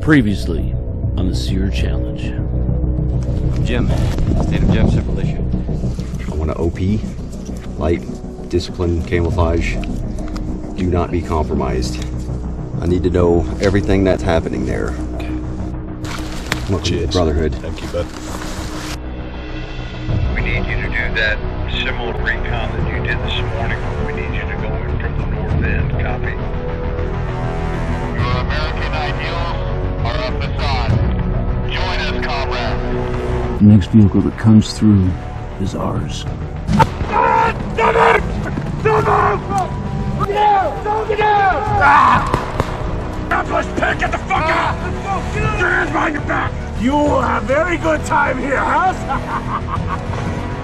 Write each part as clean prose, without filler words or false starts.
Previously on the SERE challenge. Jim, state of Jeff, several issue. I want to OP, light, discipline, camouflage. Do not be compromised. I need to know everything that's happening there. Welcome to the Brotherhood. Thank you, bud. We need you to do that similar recon that you did this morning. We need you to go in from the north end. Copy. Your American ideals are up the side. Join us, comrades. The next vehicle that comes through is ours. Get the fuck out! Get your hands behind your back! You will have very good time here, huh?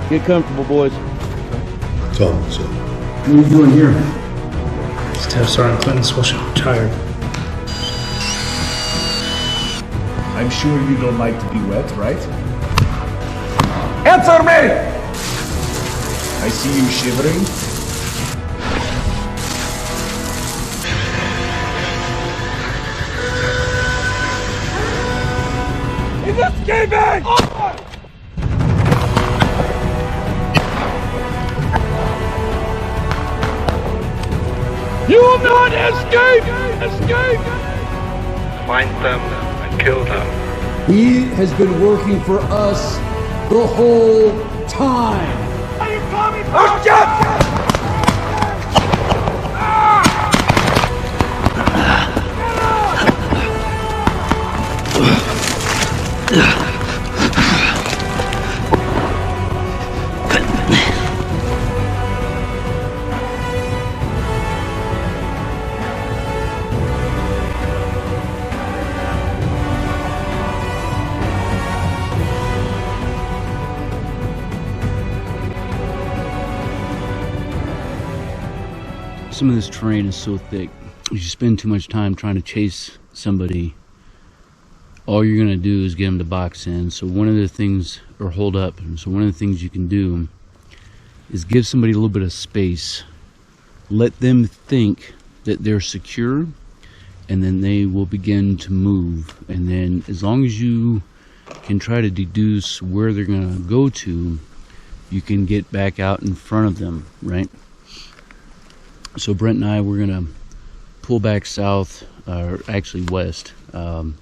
Get comfortable, boys. Tom, sir. What are you doing here? Staff Sergeant Clinton Swisham, retired. I'm sure you don't like to be wet, right? Answer me! I see you shivering. He's escaping! You will not escape! Escape! Find them and kill them. He has been working for us the whole time. Are you coming? Oh, shit! Some of this terrain is so thick, if you spend too much time trying to chase somebody, all you're going to do is get them to box in. So one of the things, or hold up, so one of the things you can do is give somebody a little bit of space. Let them think that they're secure, and then they will begin to move. And then as long as you can try to deduce where they're going to go to, you can get back out in front of them, right? So Brent and I, we're going to pull back south, or actually west, and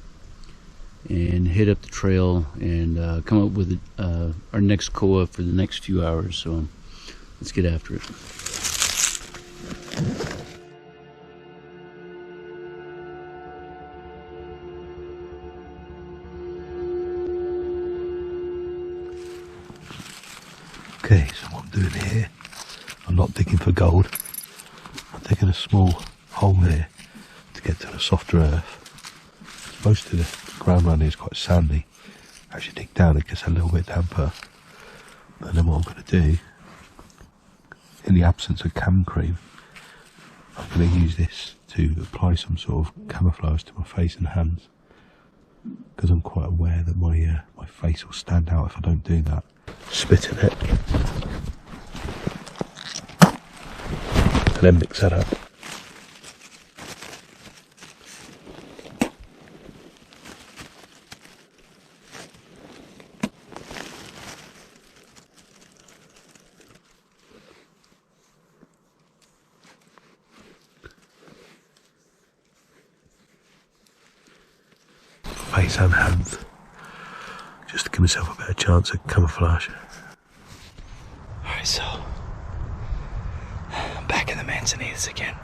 hit up the trail and come up with our next COA for the next few hours. So let's get after it. Okay, so what I'm doing here, I'm not digging for gold. I'm digging a small hole here to get to the softer earth. Most of the ground around here is quite sandy. As you dig down, it gets a little bit damper. And then what I'm going to do, in the absence of cam cream, I'm going to use this to apply some sort of camouflage to my face and hands. Because I'm quite aware that my face will stand out if I don't do that. Spit in it. And then mix that up. Face and hands, just to give myself a better chance of camouflage. Alright, so I'm back in the Manzanitas again,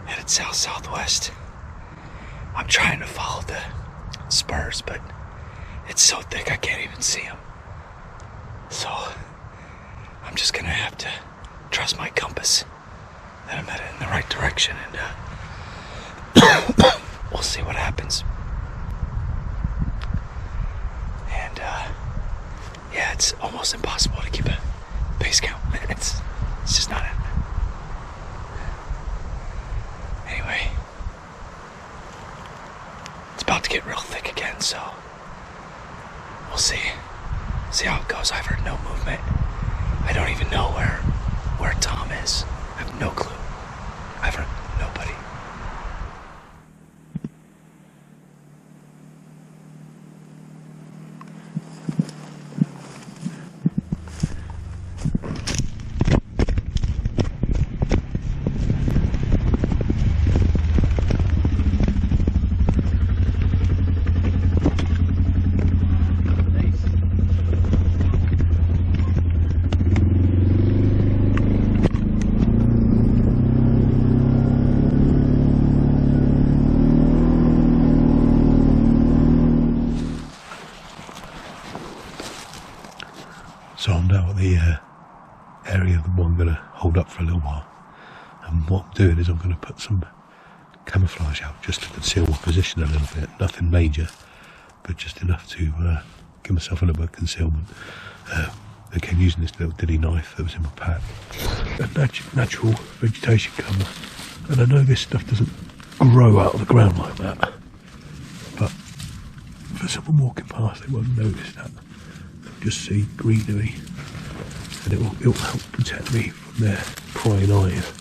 headed south-southwest. I'm trying to follow the spurs, but it's so thick I can't even see them. So I'm just gonna have to trust my compass that I'm headed in the right direction, and we'll see what happens. And yeah, it's almost impossible to keep a base count. It's just not happening. Anyway, it's about to get real thick again, so we'll see how it goes. I've heard no movement. I don't even know where Tom is. I have no clue. I've heard nobody. the one I'm going to hold up for a little while. And what I'm doing is I'm going to put some camouflage out just to conceal my position a little bit. Nothing major, but just enough to give myself a little bit of concealment. Again, using this little dilly knife that was in my pack. A natural vegetation cover. And I know this stuff doesn't grow out of the ground like that, but for someone walking past they won't notice that. They'll just see greenery, and it will help protect me from their prying eyes.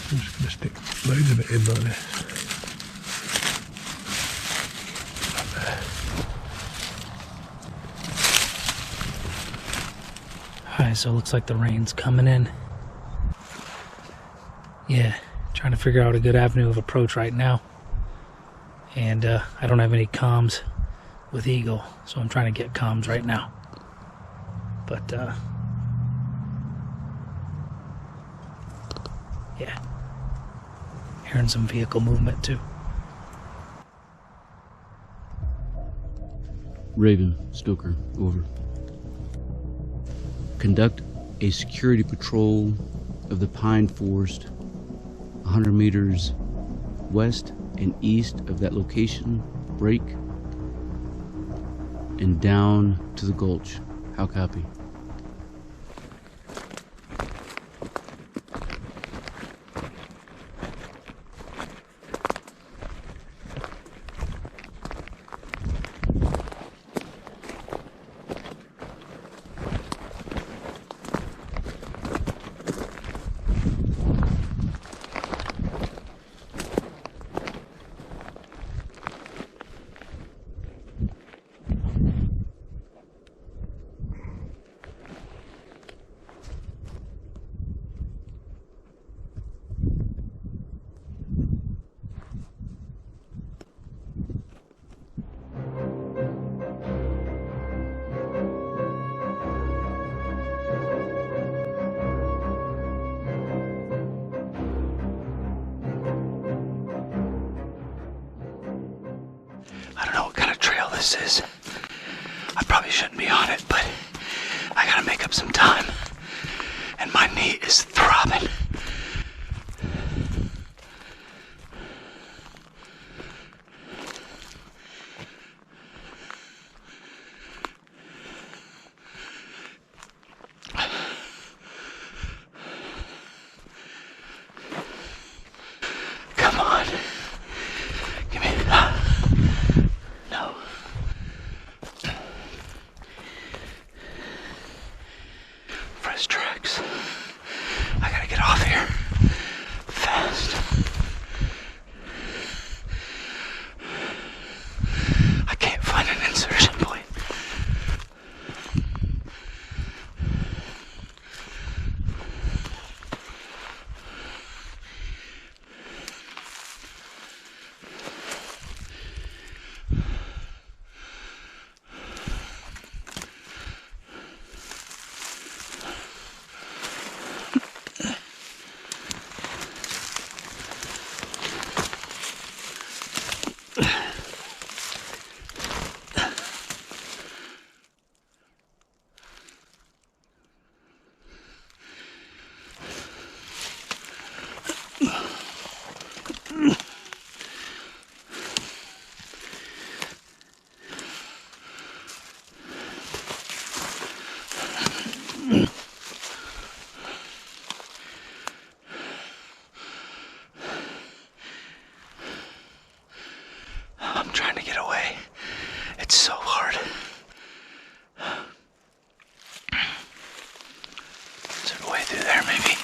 I'm just going to stick loads of it in like this. Alright, so it looks like the rain's coming in. Yeah, trying to figure out a good avenue of approach right now. And I don't have any comms with Eagle, so I'm trying to get comms right now. But yeah, hearing some vehicle movement too. Raven, Stoker, over. Conduct a security patrol of the pine forest 100 meters west and east of that location. Break and down to the gulch. How copy? I don't know what kind of trail this is. I probably shouldn't be on it, but I gotta make up some time. And my knee is throbbing. Come on. Give me no. Fresh tracks. I gotta get off here fast. I can't find an insertion point. I'm trying to get away. It's so hard. Is there a way through there, maybe?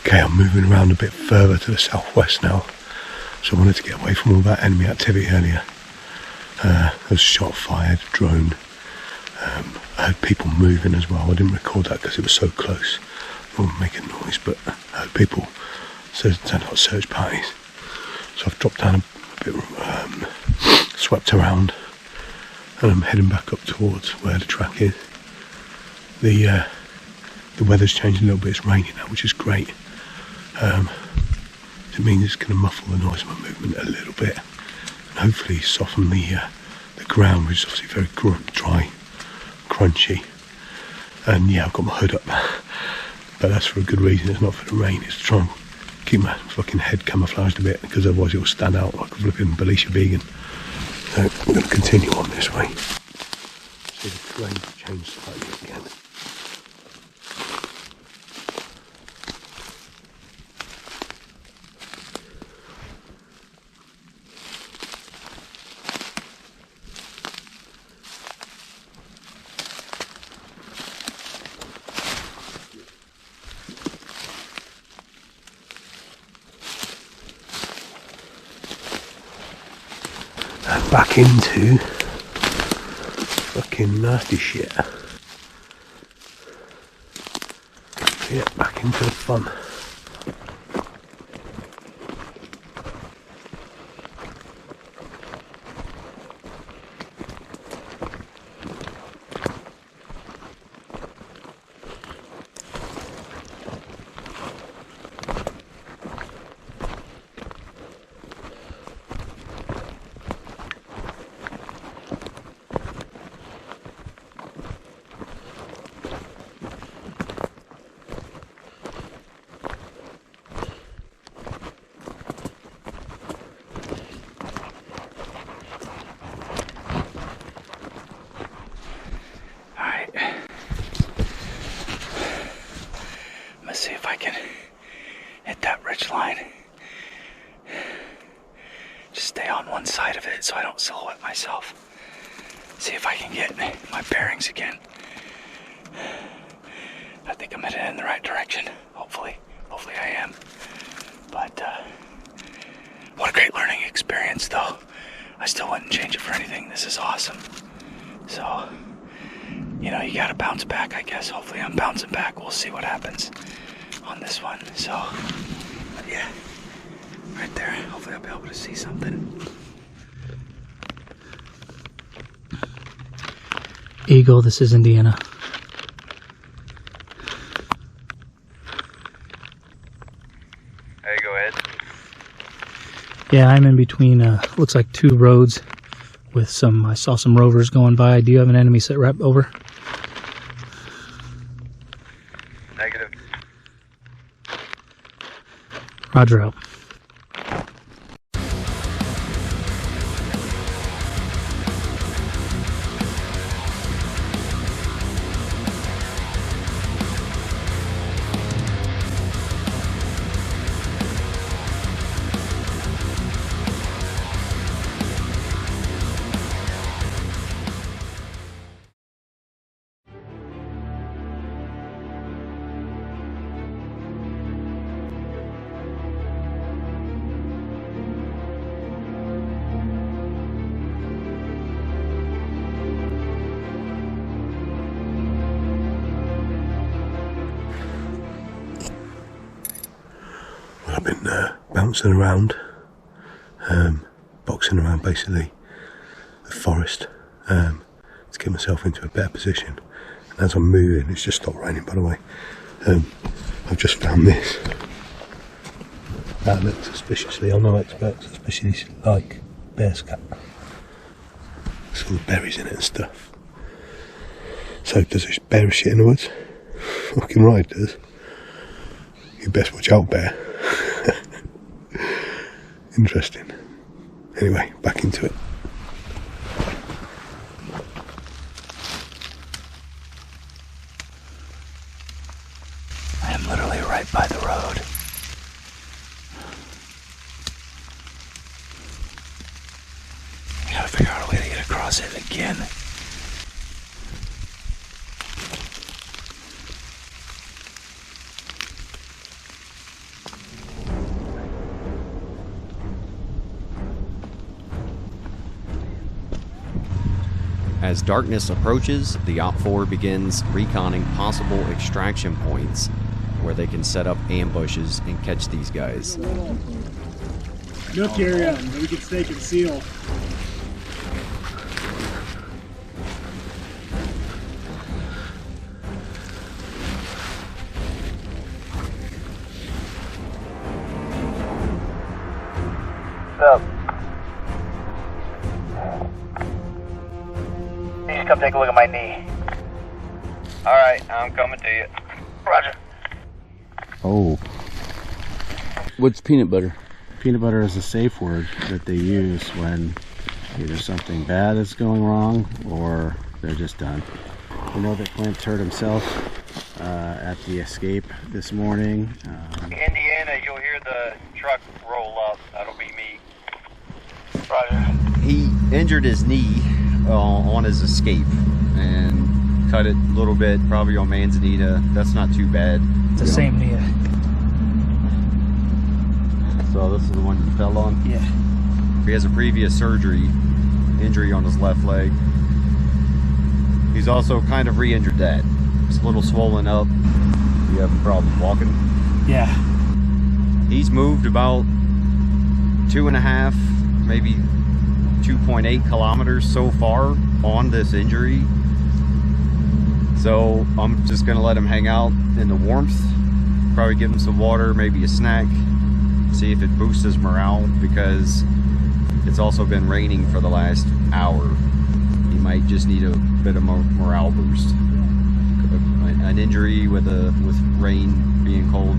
Okay, I'm moving around a bit further to the southwest now. So I wanted to get away from all that enemy activity earlier. There was shot fired, drone. I heard people moving as well. I didn't record that because it was so close. They weren't making noise, but I heard people. So it sounded like search parties. So I've dropped down a bit, swept around, and I'm heading back up towards where the track is. The weather's changed a little bit. It's raining now, which is great. It means it's going to muffle the noise of my movement a little bit, and hopefully soften the ground, which is obviously very dry, crunchy. And yeah, I've got my hood up, but that's for a good reason. It's not for the rain. It's to try and keep my fucking head camouflaged a bit, because otherwise it will stand out like a flipping Belisha vegan. So I'm going to continue on this way. See the terrain change slightly again. Back into fucking nasty shit. Yeah, back into the fun. See if I can hit that ridge line. Just stay on one side of it so I don't silhouette myself. See if I can get my bearings again. I think I'm headed in the right direction. Hopefully I am. But what a great learning experience, though. I still wouldn't change it for anything. This is awesome. So, you know, you gotta bounce back, I guess. Hopefully I'm bouncing back. We'll see what happens on this one. So, but yeah, right there. Hopefully I'll be able to see something. Eagle, this is Indiana. Hey, go ahead. Yeah, I'm in between, looks like two roads with I saw some rovers going by. Do you have an enemy sit rep over? Negative. Roger out. I've been bouncing around, boxing around basically the forest to get myself into a better position. And as I'm moving, it's just stopped raining, by the way. I've just found this. That looks suspiciously, I'm no expert, suspiciously like bear scat. There's all the berries in it and stuff. So does this bear shit in the woods? Fucking right it does. You best watch out, bear. Interesting. Anyway, back into it. I am literally right by the road. I gotta figure out a way to get across it again. As darkness approaches, the OPFOR begins reconning possible extraction points where they can set up ambushes and catch these guys. Nook area, we can stay concealed. you come take a look at my knee? Alright, I'm coming to you. Roger. Oh. What's peanut butter? Peanut butter is a safe word that they use when either something bad is going wrong or they're just done. We know that Clint hurt himself at the escape this morning. Indiana, you'll hear the truck roll up. That'll be me. Roger. He injured his knee on his escape and cut it a little bit, probably on Manzanita. That's not too bad. It's the same knee. So this is the one you fell on? Yeah. He has a previous injury on his left leg. He's also kind of re-injured that. It's a little swollen up. You have a problem walking? Yeah. He's moved about 2.5, maybe 2.8 kilometers so far on this injury. So I'm just gonna let him hang out in the warmth, probably give him some water, maybe a snack, see if it boosts his morale, because it's also been raining for the last hour. He might just need a bit of morale boost. An injury with rain being cold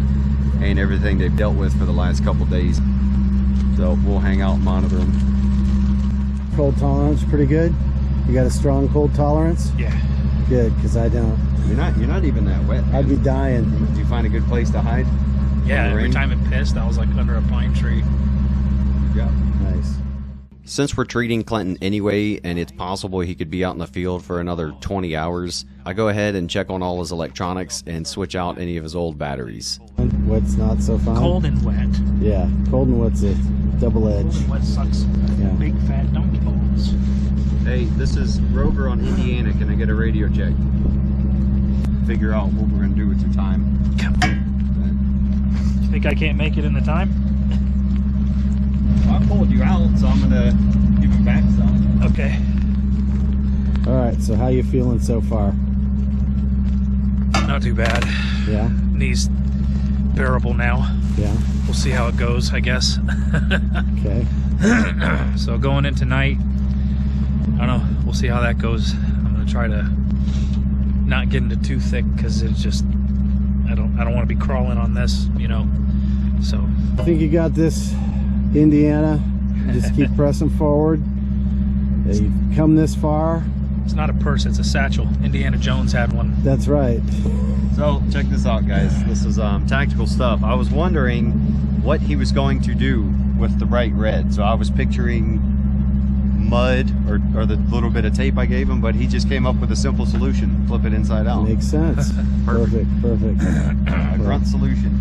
and everything they've dealt with for the last couple days. So we'll hang out and monitor him. Cold tolerance pretty good? You got a strong cold tolerance? Yeah. Good, because I don't. You're not even that wet, man. I'd be dying. Do you find a good place to hide? Yeah, every time it pissed, I was like under a pine tree. Yeah. Nice. Since we're treating Clinton anyway, and it's possible he could be out in the field for another 20 hours, I go ahead and check on all his electronics and switch out any of his old batteries. Wet's not so fun? Cold and wet. Yeah, cold and wet's a double edge. Cold and wet sucks. Yeah. Big fat donkey balls. Hey, this is Rover on Indiana. Can I get a radio check? Figure out what we're going to do with your time. You think I can't make it in the time? I pulled you out, so I'm gonna give you back some. Okay. All right, so how you feeling so far? Not too bad. Yeah? Knee's bearable now. Yeah. We'll see how it goes, I guess. Okay. So going in tonight, I don't know. We'll see how that goes. I'm gonna try to not get into too thick because it's just I don't want to be crawling on this, you know. So I think you got this, Indiana. Just keep pressing forward. You've come this far. It's not a purse, it's a satchel. Indiana Jones had one. That's right. So check this out, guys. This is tactical stuff. I was wondering what he was going to do with the bright red. So I was picturing mud or the little bit of tape I gave him, but he just came up with a simple solution. Flip it inside out. Makes sense. Perfect. A grunt solution.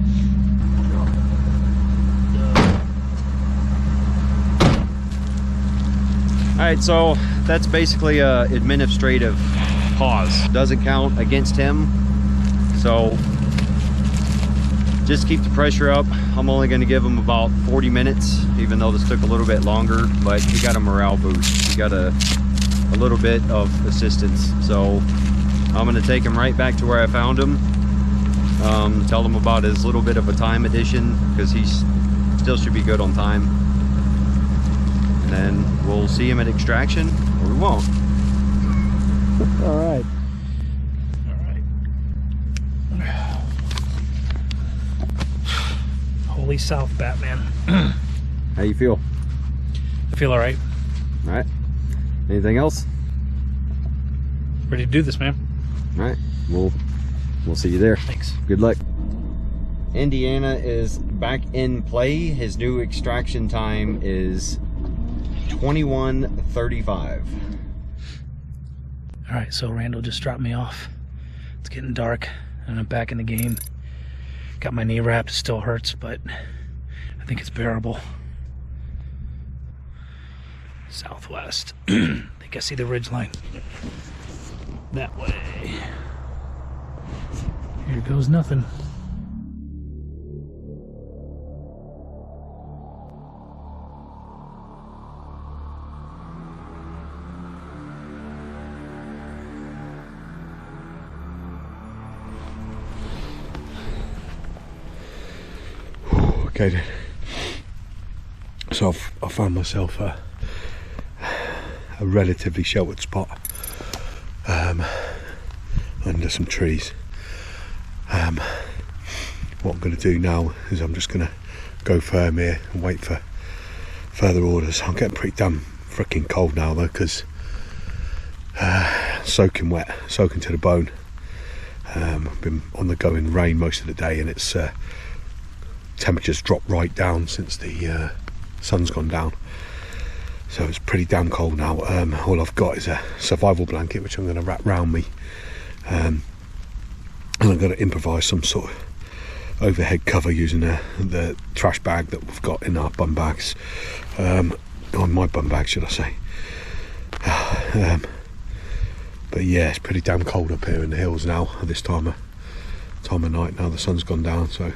Alright, so that's basically a administrative pause. Doesn't count against him. So just keep the pressure up. I'm only going to give him about 40 minutes, even though this took a little bit longer, but he got a morale boost. He got a little bit of assistance. So I'm going to take him right back to where I found him. Tell him about his little bit of a time addition, because he still should be good on time. And then we'll see him at extraction, or we won't. All right. Holy South, Batman. How you feel? I feel all right. All right. Anything else? Ready to do this, man. All right. We'll see you there. Thanks. Good luck. Indiana is back in play. His new extraction time is 21:35. All right, so Randall just dropped me off. It's getting dark, and I'm back in the game. Got my knee wrapped. It still hurts, but I think it's bearable. Southwest. I think I see the ridgeline. That way. Here goes nothing. Okay then. So I found myself a relatively sheltered spot. under some trees. What I'm going to do now is I'm just going to go firm here and wait for further orders. I'm getting pretty damn freaking cold now though, because soaking wet, soaking to the bone. I've been on the go in rain most of the day, and it's temperatures dropped right down since the sun's gone down, so it's pretty damn cold now. All I've got is a survival blanket which I'm going to wrap round me, and I'm going to improvise some sort of overhead cover using the trash bag that we've got in our bum bags, on my bum bag should I say. But yeah, it's pretty damn cold up here in the hills now at this time of night. Now the sun's gone down, so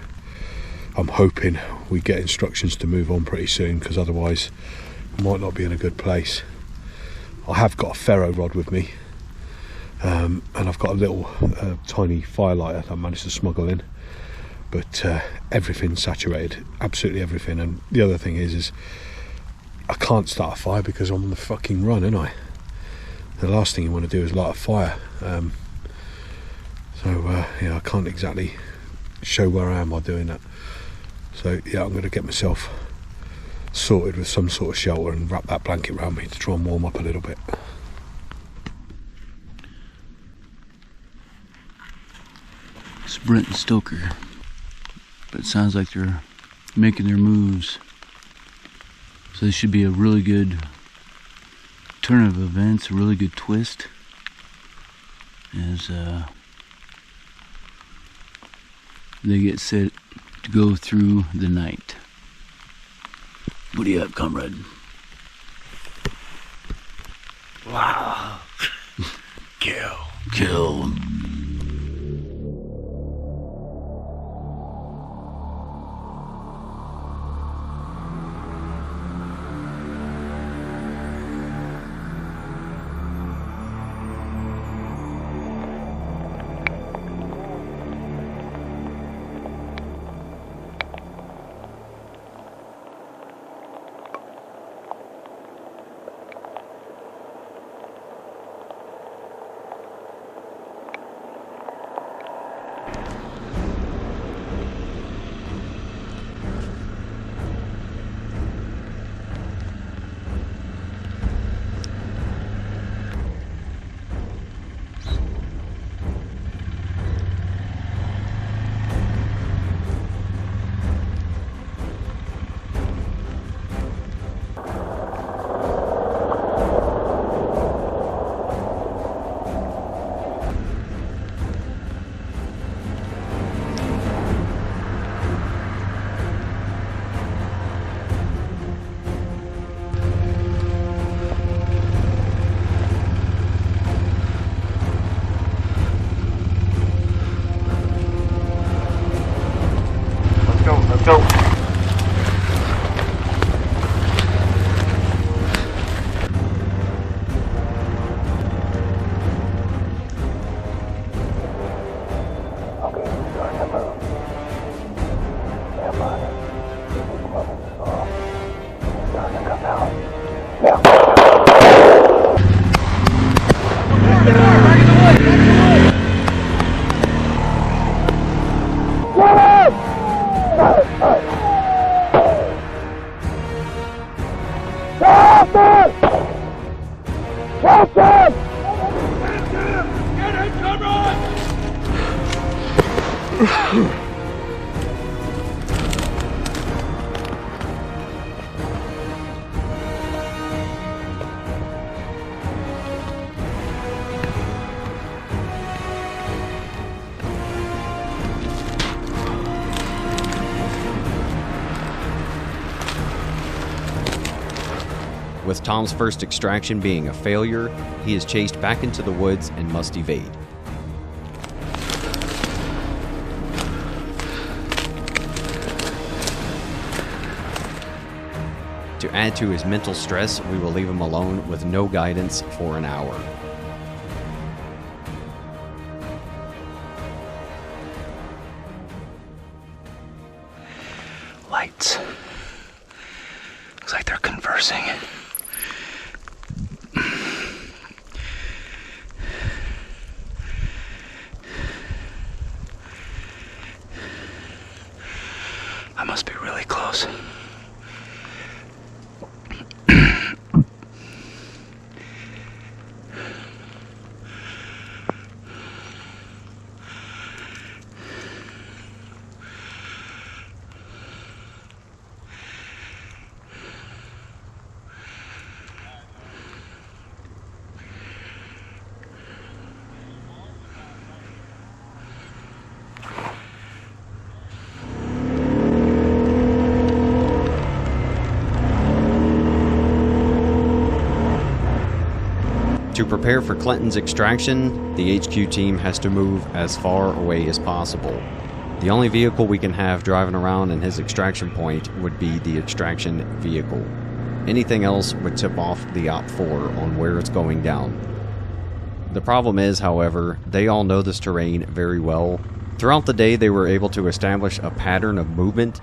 I'm hoping we get instructions to move on pretty soon, because otherwise we might not be in a good place. I have got a ferro rod with me, and I've got a little tiny firelighter that I managed to smuggle in, but everything's saturated, absolutely everything. And the other thing is I can't start a fire because I'm on the fucking run, aren't I? The last thing you want to do is light a fire. Yeah, I can't exactly show where I am while doing that. So yeah, I'm going to get myself sorted with some sort of shelter and wrap that blanket around me to try and warm up a little bit. It's Brent and Stoker, but it sounds like they're making their moves. So this should be a really good turn of events, a really good twist, as they get set to go through the night. What do you have, comrade? Wow. Kill. Kill. Let's go. With Tom's first extraction being a failure, he is chased back into the woods and must evade. To add to his mental stress, we will leave him alone with no guidance for an hour. Lights. Looks like they're conversing. I must be really close. To prepare for Clinton's extraction, the HQ team has to move as far away as possible. The only vehicle we can have driving around in his extraction point would be the extraction vehicle. Anything else would tip off the OP4 on where it's going down. The problem is, however, they all know this terrain very well. Throughout the day, they were able to establish a pattern of movement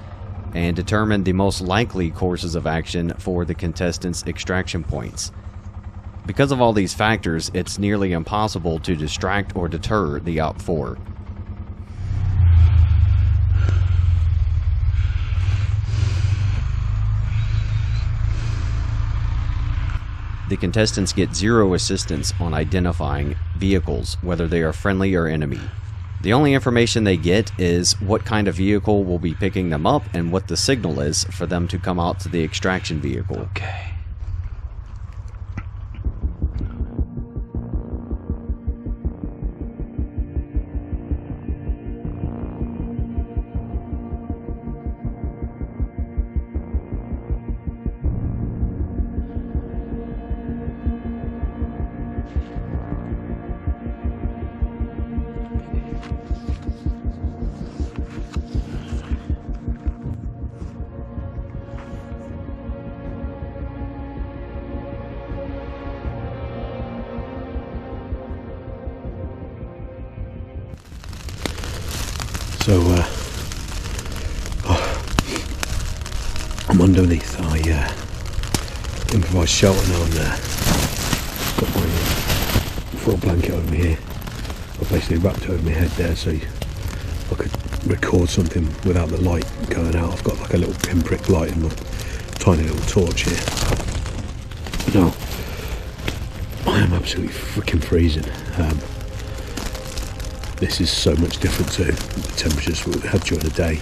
and determine the most likely courses of action for the contestants' extraction points. Because of all these factors, it's nearly impossible to distract or deter the OP4. The contestants get zero assistance on identifying vehicles, whether they are friendly or enemy. The only information they get is what kind of vehicle will be picking them up and what the signal is for them to come out to the extraction vehicle. Okay. So, I'm underneath our improvised shelter now, and got my full blanket over me here. I basically wrapped it over my head there so I could record something without the light going out. I've got like a little pinprick light and a tiny little torch here. Now, I am absolutely freaking freezing. This is so much different to the temperatures we had during the day,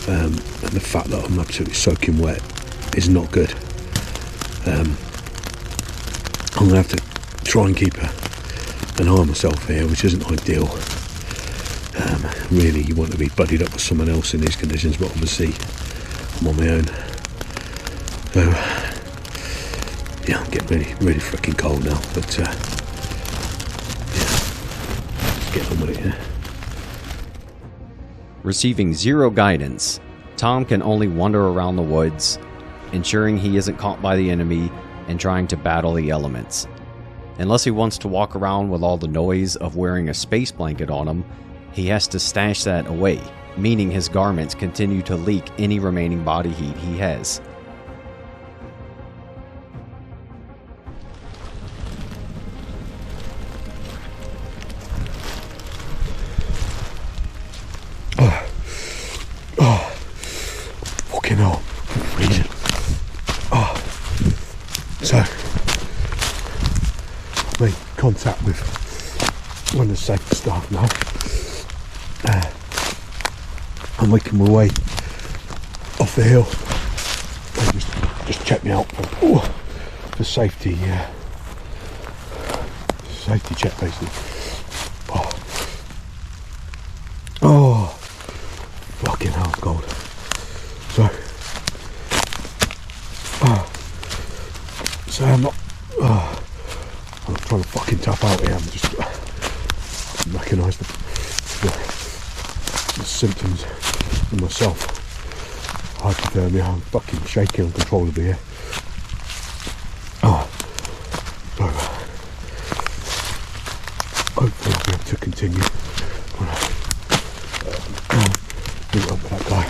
and the fact that I'm absolutely soaking wet is not good. I'm going to have to try and keep an eye on myself here, which isn't ideal. Really, you want to be buddied up with someone else in these conditions, but obviously I'm on my own. So, yeah, I'm getting really freaking cold now, but get on with it, yeah. Receiving zero guidance, Tom can only wander around the woods, ensuring he isn't caught by the enemy and trying to battle the elements. Unless he wants to walk around with all the noise of wearing a space blanket on him, he has to stash that away, meaning his garments continue to leak any remaining body heat he has. Fucking hell, I'm freezing. So, I've made contact with one of the safety staff now. I'm making my way off the hill. They just check me out for safety, safety check basically. Oh, fucking hell, I'm cold. So I'm not trying to fucking tap out here. I'm just recognise the symptoms in myself. Hypothermia. I'm fucking shaking uncontrollably here. So hopefully I'll be able to continue. Meet up with that guy.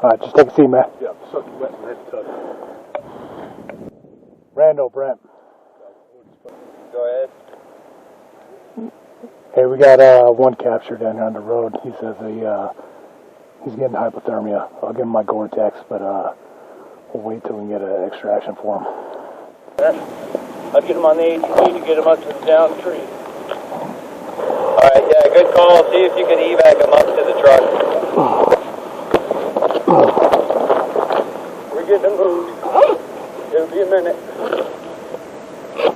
Alright, just take a seat, man. Yeah, suck your wet and head tuck. Randall, Brent. Go ahead. Hey, we got one capture down here on the road. He says he's getting hypothermia. I'll give him my Gore-Tex, but we'll wait till we can get an extraction for him. I'll get him on the ATV to get him up to the down tree. Alright, yeah, good call. See if you can evac him up to the truck. We're getting him moved. It'll be a minute.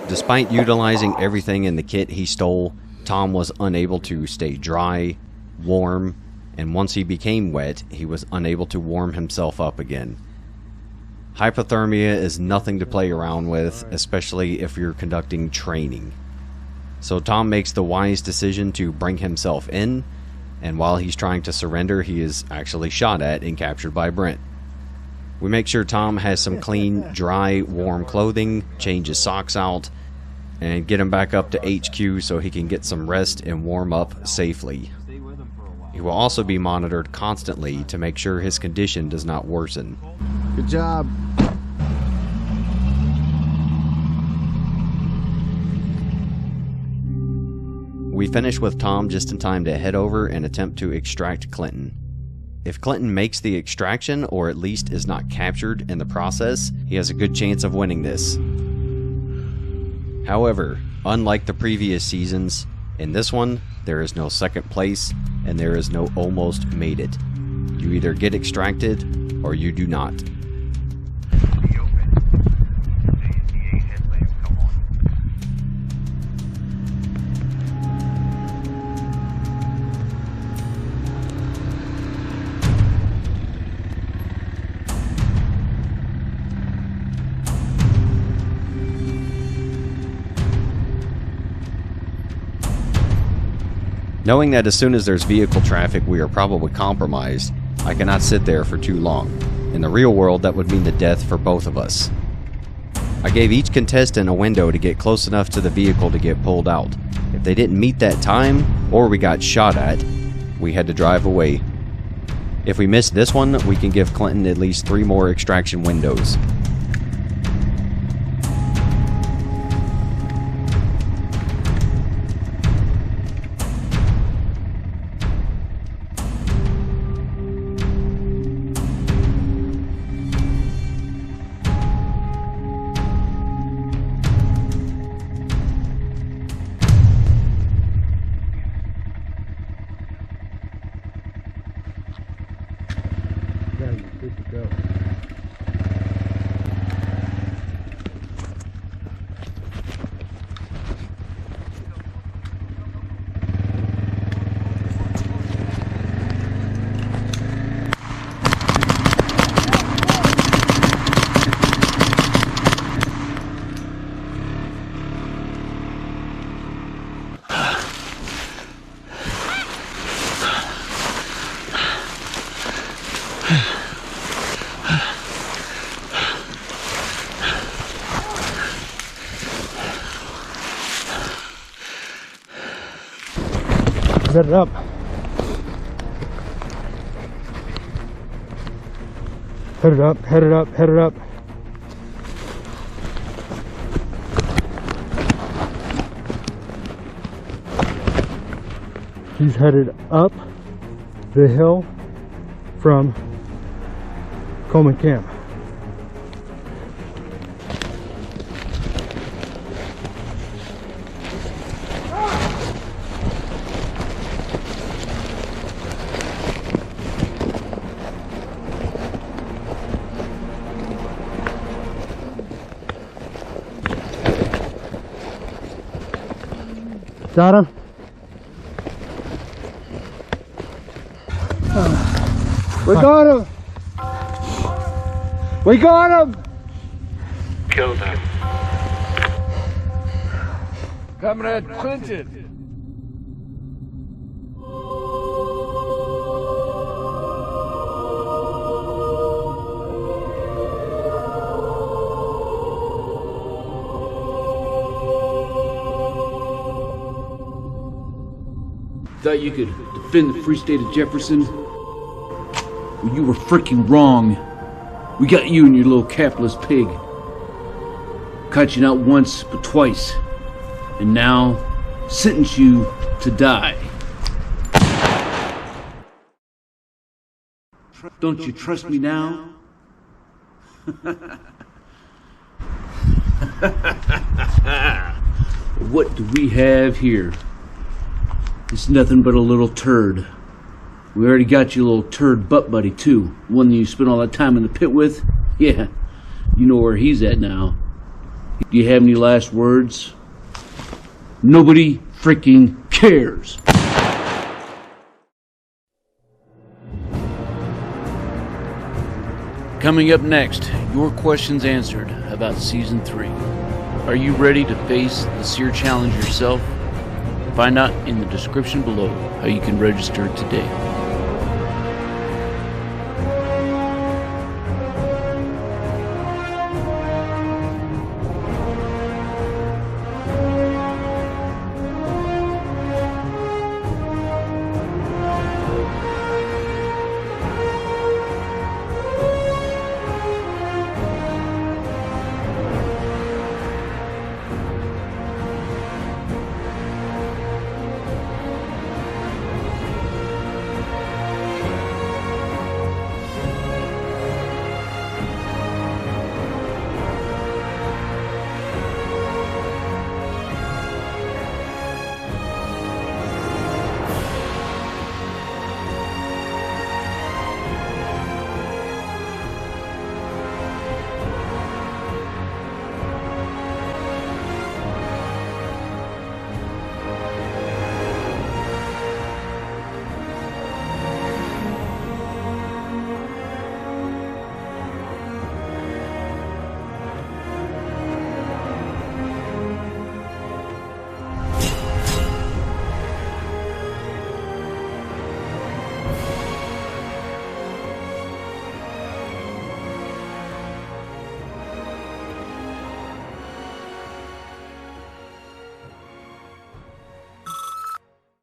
Despite utilizing everything in the kit he stole, Tom was unable to stay dry, warm, and once he became wet, he was unable to warm himself up again. Hypothermia is nothing to play around with, especially if you're conducting training. So Tom makes the wise decision to bring himself in, and while he's trying to surrender, he is actually shot at and captured by Brent. We make sure Tom has some clean, dry, warm clothing, change his socks out, and get him back up to HQ so he can get some rest and warm up safely. He will also be monitored constantly to make sure his condition does not worsen. Good job. We finish with Tom just in time to head over and attempt to extract Clinton. If Clinton makes the extraction, or at least is not captured in the process, he has a good chance of winning this. However, unlike the previous seasons, in this one, there is no second place, and there is no almost made it. You either get extracted, or you do not. Knowing that as soon as there's vehicle traffic we are probably compromised, I cannot sit there for too long. In the real world, that would mean the death for both of us. I gave each contestant a window to get close enough to the vehicle to get pulled out. If they didn't meet that time, or we got shot at, we had to drive away. If we missed this one, we can give Clinton at least 3 more extraction windows. Good to go. Set it up. Head it up, head it up, head it up. He's headed up the hill from Coleman Camp. Got him? We got him! We got him! Killed him. Comrade Clinton. Thought you could defend the free state of Jefferson? Well, you were freaking wrong. We got you and your little capitalist pig. Caught you not once, but twice. And now, sentence you to die. Don't you trust me now? What do we have here? It's nothing but a little turd. We already got you a little turd butt buddy too. One that you spent all that time in the pit with. Yeah, you know where he's at now. Do you have any last words? Nobody freaking cares. Coming up next, your questions answered about Season 3. Are you ready to face the SERE challenge yourself? Find out in the description below how you can register today.